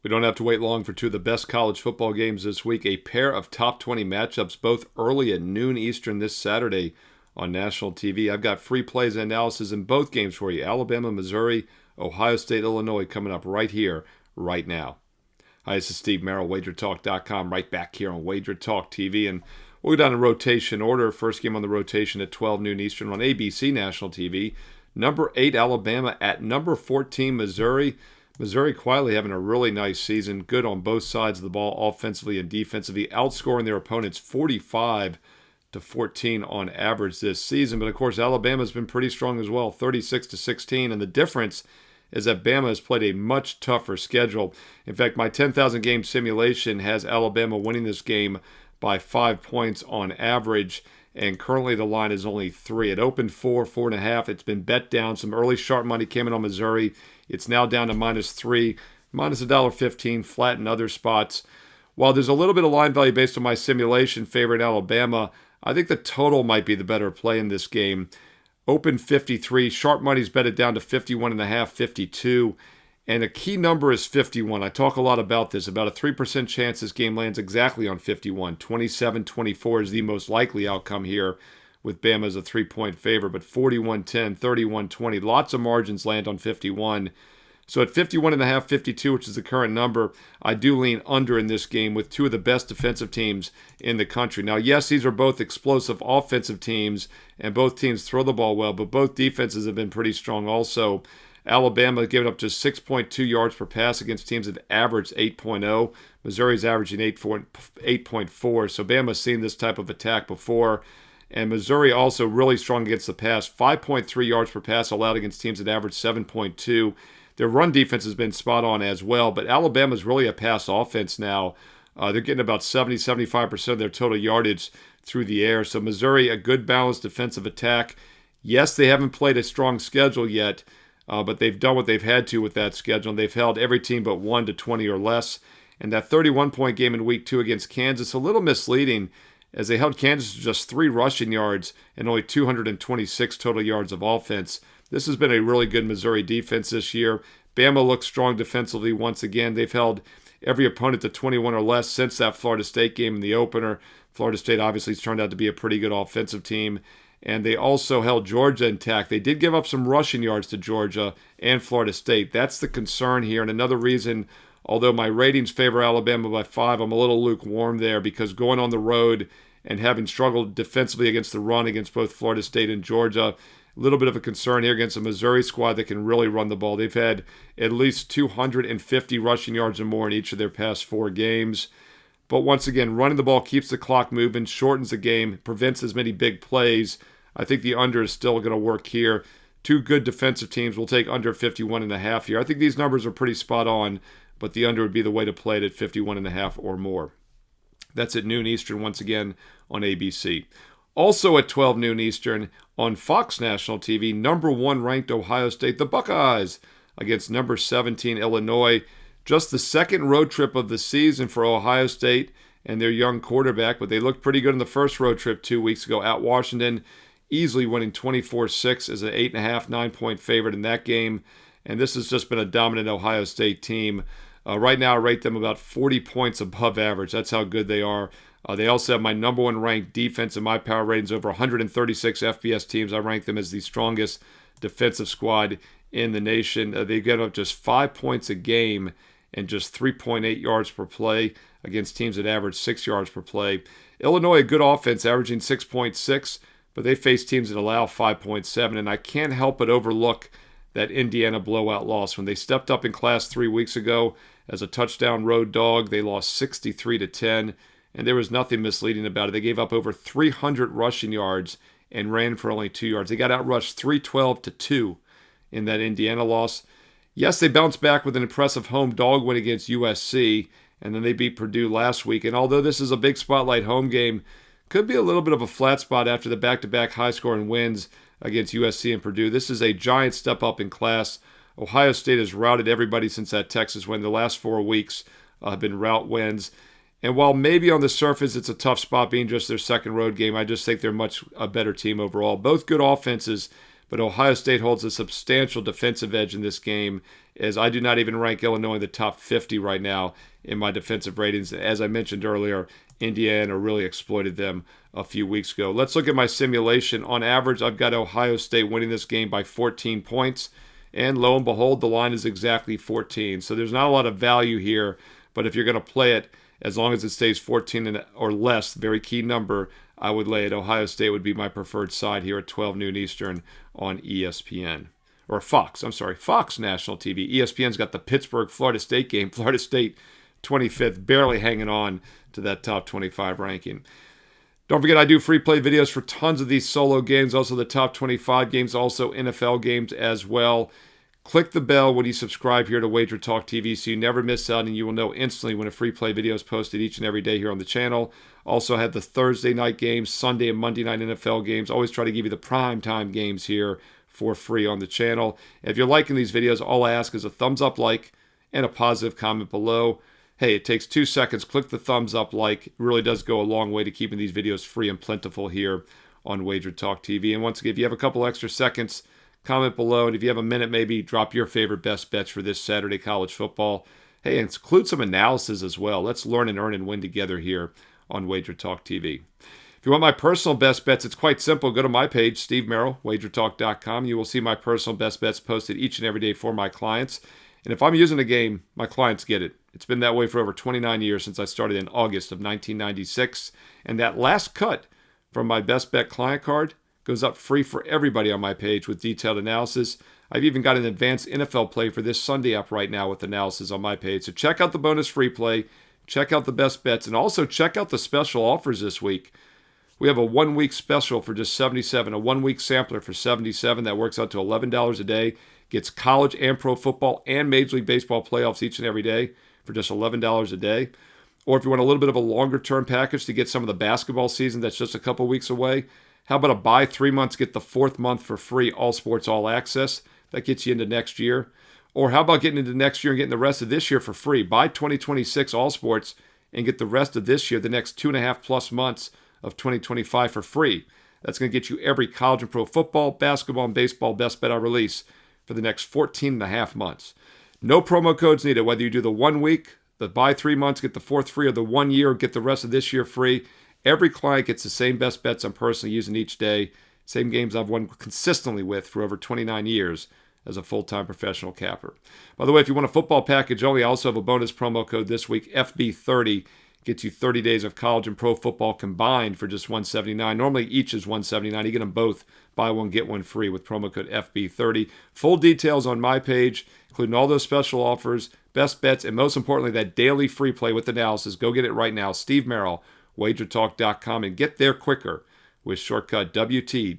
We don't have to wait long for two of the best college football games this week. A pair of top 20 matchups, both early at noon Eastern this Saturday on national TV. I've got free plays and analysis in both games for you. Alabama, Missouri, Ohio State, Illinois coming up right here, right now. Hi, this is Steve Merril, WagerTalk.com, right back here on WagerTalk TV. And we'll go down in rotation order. First game on the rotation at 12 noon Eastern on ABC National TV. Number 8, Alabama at number 14, Missouri. Missouri quietly having a really nice season, good on both sides of the ball, offensively and defensively, outscoring their opponents 45-14 on average this season. But of course, Alabama's been pretty strong as well, 36-16, and the difference is that Bama has played a much tougher schedule. In fact, my 10,000 game simulation has Alabama winning this game by 5 points on average, and currently the line is only 3. It opened 4.5. It's been bet down. Some early sharp money came in on Missouri. It's now down to -3, minus $1.15, flat in other spots. While there's a little bit of line value based on my simulation favoring Alabama, I think the total might be the better play in this game. Open 53, sharp money's bet it down to 51.5, 52, and a key number is 51. I talk a lot about this, about a 3% chance this game lands exactly on 51. 27-24 is the most likely outcome here, with Bama as a 3-point favorite, but 41-10, 31-20, lots of margins land on 51. So at 51.5, 52, which is the current number, I do lean under in this game with two of the best defensive teams in the country. Now, yes, these are both explosive offensive teams, and both teams throw the ball well, but both defenses have been pretty strong also. Alabama giving up just 6.2 yards per pass against teams that average 8.0. Missouri's averaging 8.4, so Bama's seen this type of attack before. And Missouri also really strong against the pass, 5.3 yards per pass allowed against teams that average 7.2. Their run defense has been spot on as well, but Alabama's really a pass offense now. They're getting about 70-75% of their total yardage through the air. So Missouri, a good balanced defensive attack. Yes, they haven't played a strong schedule yet, but they've done what they've had to with that schedule. And they've held every team but 1 to 20 or less. And that 31-point game in Week 2 against Kansas, a little misleading, as they held Kansas to just 3 rushing yards and only 226 total yards of offense. This has been a really good Missouri defense this year. Bama looks strong defensively once again. They've held every opponent to 21 or less since that Florida State game in the opener. Florida State obviously has turned out to be a pretty good offensive team. And they also held Georgia intact. They did give up some rushing yards to Georgia and Florida State. That's the concern here. And another reason, although my ratings favor Alabama by 5, I'm a little lukewarm there because going on the road and having struggled defensively against the run against both Florida State and Georgia, a little bit of a concern here against a Missouri squad that can really run the ball. They've had at least 250 rushing yards or more in each of their past 4 games. But once again, running the ball keeps the clock moving, shortens the game, prevents as many big plays. I think the under is still going to work here. Two good defensive teams will take under 51.5 here. I think these numbers are pretty spot on, but the under would be the way to play it at 51.5 or more. That's at noon Eastern once again on ABC. Also at 12 noon Eastern on Fox National TV, number 1 ranked Ohio State, the Buckeyes, against number 17 Illinois. Just the second road trip of the season for Ohio State and their young quarterback, but they looked pretty good in the first road trip 2 weeks ago at Washington, easily winning 24-6 as an 8.5, 9-point favorite in that game. And this has just been a dominant Ohio State team. Right now, I rate them about 40 points above average. That's how good they are. They also have my number 1 ranked defense in my power ratings over 136 FBS teams. I rank them as the strongest defensive squad in the nation. They get up just 5 points a game and just 3.8 yards per play against teams that average 6 yards per play. Illinois, a good offense, averaging 6.6, but they face teams that allow 5.7, and I can't help but overlook that Indiana blowout loss. When they stepped up in Class 3 weeks ago as a touchdown road dog, they lost 63-10, and there was nothing misleading about it. They gave up over 300 rushing yards and ran for only 2 yards. They got outrushed 312-2 in that Indiana loss. Yes, they bounced back with an impressive home dog win against USC, and then they beat Purdue last week. And although this is a big spotlight home game, could be a little bit of a flat spot after the back-to-back high-scoring wins against USC and Purdue. This is a giant step up in class. Ohio State has routed everybody since that Texas win. The last 4 weeks have been rout wins. And while maybe on the surface it's a tough spot being just their second road game, I just think they're much a better team overall. Both good offenses, but Ohio State holds a substantial defensive edge in this game, as I do not even rank Illinois in the top 50 right now in my defensive ratings. As I mentioned earlier, Indiana really exploited them a few weeks ago. Let's look at my simulation. On average, I've got Ohio State winning this game by 14 points, and lo and behold, the line is exactly 14. So there's not a lot of value here, but if you're going to play it, as long as it stays 14 or less, very key number, I would lay it. Ohio State would be my preferred side here at 12 noon Eastern on ESPN. Or Fox, Fox National TV. ESPN's got the Pittsburgh-Florida State game. Florida State 25th, barely hanging on to that top 25 ranking. Don't forget, I do free play videos for tons of these solo games, also the top 25 games, also NFL games as well. Click the bell when you subscribe here to WagerTalk TV so you never miss out, and you will know instantly when a free play video is posted each and every day here on the channel. Also have the Thursday night games, Sunday and Monday night NFL games. Always try to give you the prime time games here for free on the channel. And if you're liking these videos, all I ask is a thumbs up like and a positive comment below. Hey, it takes 2 seconds. Click the thumbs up like. It really does go a long way to keeping these videos free and plentiful here on WagerTalk TV. And once again, if you have a couple extra seconds, comment below. And if you have a minute, maybe drop your favorite best bets for this Saturday college football. Hey, include some analysis as well. Let's learn and earn and win together here on WagerTalk TV. If you want my personal best bets, it's quite simple. Go to my page, Steve Merril, WagerTalk.com. You will see my personal best bets posted each and every day for my clients. And if I'm using a game, my clients get it. It's been that way for over 29 years since I started in August of 1996. And that last cut from my best bet client card goes up free for everybody on my page with detailed analysis. I've even got an advanced NFL play for this Sunday up right now with analysis on my page. So check out the bonus free play, check out the best bets, and also check out the special offers this week. We have a 1-week special for just $77, a 1-week sampler for $77. That works out to $11 a day. Gets college and pro football and Major League Baseball playoffs each and every day for just $11 a day. Or if you want a little bit of a longer-term package to get some of the basketball season that's just a couple weeks away, how about a buy 3 months, get the 4th month for free, all sports, all access? That gets you into next year. Or how about getting into next year and getting the rest of this year for free? Buy 2026 all sports and get the rest of this year, the next 2.5 plus months of 2025 for free. That's going to get you every college and pro football, basketball, and baseball best bet I release for the next 14.5 months. No promo codes needed, whether you do the 1 week, the buy 3 months, get the 4th free, or the 1 year, get the rest of this year free. Every client gets the same best bets I'm personally using each day, same games I've won consistently with for over 29 years as a full-time professional capper. By the way, if you want a football package only, I also have a bonus promo code this week, FB30. Gets you 30 days of college and pro football combined for just $179. Normally each is $179. You get them both, buy one, get one free with promo code FB30. Full details on my page, including all those special offers, best bets, and most importantly, that daily free play with analysis. Go get it right now. Steve Merril, WagerTalk.com, and get there quicker with shortcut WT.buzz/SM.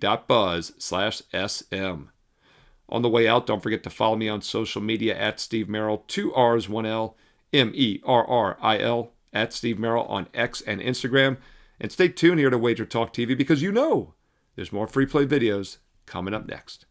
On the way out, don't forget to follow me on social media at Steve Merril, 2 R's, 1 L, MERRIL, at Steve Merril on X and Instagram. And stay tuned here to WagerTalk TV because you know there's more free play videos coming up next.